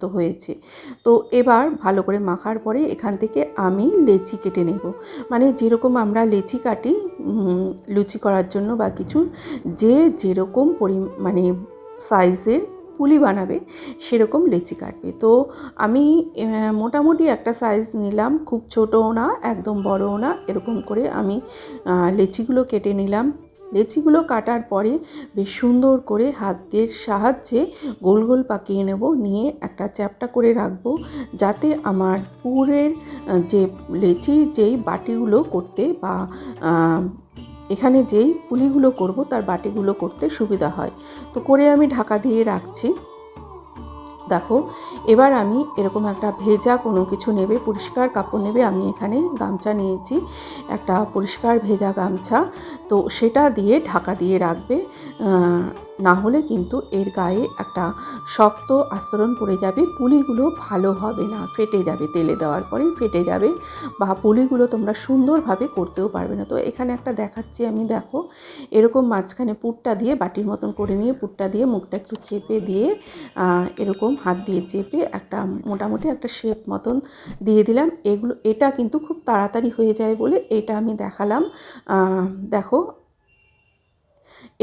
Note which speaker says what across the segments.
Speaker 1: তো হয়েছে। তো এবার ভালো করে মাখার পরে এখান থেকে আমি লেচি কেটে নেব। মানে যেরকম আমরা লেচি কাটি লুচি করার জন্য বা কিছু, যে যেরকম মানে সাইজের পুলি বানাবে সেরকম লেচি কাটবে। তো আমি মোটামুটি একটা সাইজ নিলাম, খুব ছোটও না একদম বড়ও না, এরকম করে আমি লেচিগুলো কেটে নিলাম। লেচিগুলো কাটার পরে বেশ সুন্দর করে হাতের সাহায্যে গোল গোল পাকিয়ে নেব, নিয়ে একটা চ্যাপ্টা করে রাখবো, যাতে আমার পুরের যে লেচির যেই বাটিগুলো করতে বা এখানে যেই পুলিগুলো করব তার বাটিগুলো করতে সুবিধা হয়। তো করে আমি ঢাকা দিয়ে রাখছি। দেখো এবার আমি এরকম একটা ভেজা কোনো কিছু নেবে, পরিষ্কার কাপড় নেবে। আমি এখানে গামছা নিয়েছি, একটা পরিষ্কার ভেজা গামছা। তো সেটা দিয়ে ঢাকা দিয়ে রাখবে, না হলে কিন্তু এর গায়ে একটা শক্ত আস্তরণ পড়ে যাবে, পুলিগুলো ভালো হবে না, ফেটে যাবে, তেলে দেওয়ার পরেই ফেটে যাবে, বা পুলিগুলো তোমরা সুন্দরভাবে করতেও পারবে না। তো এখানে একটা দেখাচ্ছি আমি, দেখো এরকম মাঝখানে পুরটা দিয়ে বাটির মতন করে নিয়ে পুরটা দিয়ে মুখটা একটু চেপে দিয়ে এরকম হাত দিয়ে চেপে একটা মোটামুটি একটা শেপ মতন দিয়ে দিলাম। এটা কিন্তু খুব তাড়াতাড়ি হয়ে যায় বলে এটা আমি দেখালাম। দেখো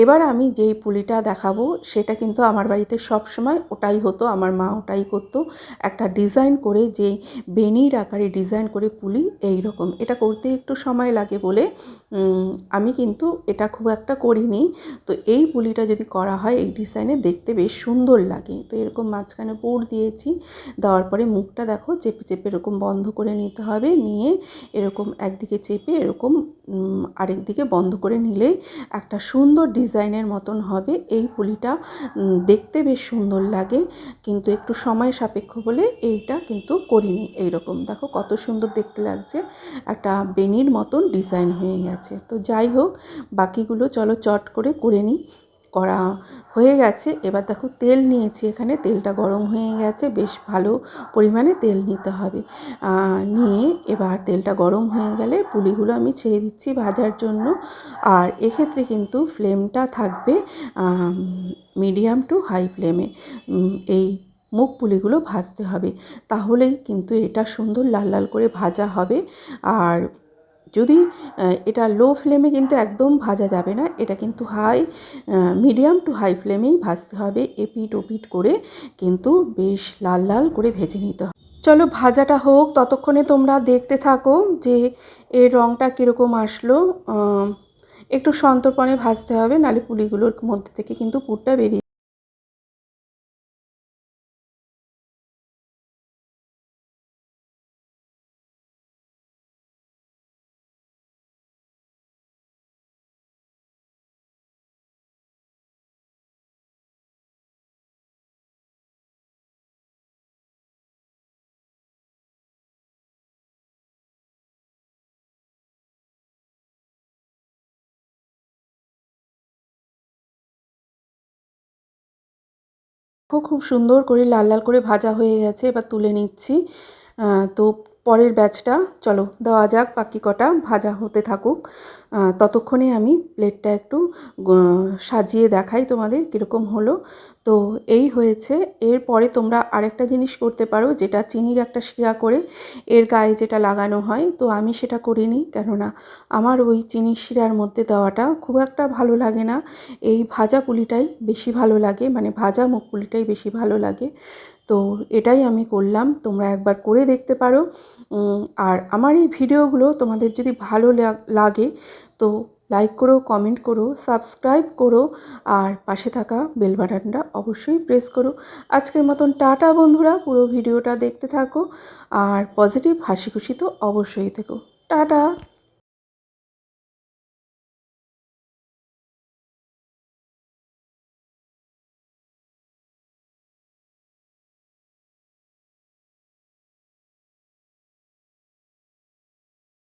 Speaker 1: এবার আমি যেই পুলিটা দেখাবো সেটা কিন্তু আমার বাড়িতে সব সময় ওটাই হতো, আমার মা ওটাই করতো। একটা ডিজাইন করে, যেই বেনির আকারে ডিজাইন করে পুলি, এই রকম এটা করতে একটু সময় লাগে বলে আমি কিন্তু এটা খুব একটা করিনি। তো এই পুলিটা যদি করা হয় এই ডিজাইনে দেখতে বেশ সুন্দর লাগে। তো এরকম মাঝখানে পুর দিয়েছি, দেওয়ার পরে মুখটা দেখো চেপে চেপে এরকম বন্ধ করে নিতে হবে, নিয়ে এরকম একদিকে চেপে এরকম আরেক দিকে বন্ধ করে নিলে একটা সুন্দর ডিজাইনের মতন হবে। এই পুলিটা দেখতে বেশ সুন্দর লাগে, কিন্তু একটু সময় সাপেক্ষ বলে এইটা কিন্তু করিনি। এইরকম দেখো কত সুন্দর দেখতে লাগছে, একটা বেনির মতন ডিজাইন হয়ে গেছে। তো যাই হোক, বাকিগুলো চলো চট করে নিই। করা হয়ে গেছে। এবার দেখো তেল নিয়েছি, এখানে তেলটা গরম হয়ে গেছে, বেশ ভালো পরিমাণে তেল নিতে হবে। নিয়ে এবার তেলটা গরম হয়ে গেলে পুলিগুলো আমি ছেড়ে দিচ্ছি ভাজার জন্য। আর এক্ষেত্রে কিন্তু ফ্লেমটা থাকবে মিডিয়াম টু হাই ফ্লেমে। এই মুগ পুলিগুলো ভাজতে হবে, তাহলেই কিন্তু এটা সুন্দর লাল লাল করে ভাজা হবে। আর যদি এটা লো ফ্লেমে কিন্তু একদম ভাজা যাবে না, এটা কিন্তু মিডিয়াম টু হাই ফ্লেমেই ভাজতে হবে। এপিট ওপিট করে কিন্তু বেশ লাল লাল করে ভেজে নিতে হবে। চলো ভাজাটা হোক, ততক্ষণে তোমরা দেখতে থাকো যে এর রঙটা কীরকম আসলো। একটু সন্তর্পণে ভাজতে হবে, নাহলে পুলিগুলোর মধ্যে থেকে কিন্তু পুরটা বেরিয়ে খুব সুন্দর করে লাল লাল করে ভাজা হয়ে গেছে। এবার তুলে নিচ্ছি। তো পরের ব্যাচটা চলো দেওয়া যাক, বাকি কটা ভাজা হতে থাকুক। ততক্ষণে আমি প্লেটটা একটু সাজিয়ে দেখাই তোমাদের কীরকম হলো। তো এই হয়েছে। এরপরে তোমরা আরেকটা জিনিস করতে পারো, যেটা চিনির একটা শিরা করে এর গায়ে যেটা লাগানো হয়, তো আমি সেটা করিনি, কেননা আমার ওই চিনির শিরার মধ্যে দেওয়াটা খুব একটা ভালো লাগে না। এই ভাজা পুলিটাই বেশি ভালো লাগে, মানে ভাজা মুগ পুলিটাই বেশি ভালো লাগে। তো এটাই আমি করলাম, তোমরা একবার করে দেখতে পারো। আর আমার এই ভিডিওগুলো তোমাদের যদি ভালো লাগে তো লাইক করো, কমেন্ট করো, সাবস্ক্রাইব করো, আর পাশে থাকা বেল বাটনটা অবশ্যই প্রেস করো। আজকের মতন টাটা বন্ধুরা, পুরো ভিডিওটা দেখতে থাকো আর পজিটিভ হাসি খুশি তো অবশ্যই থেকো। টাটা।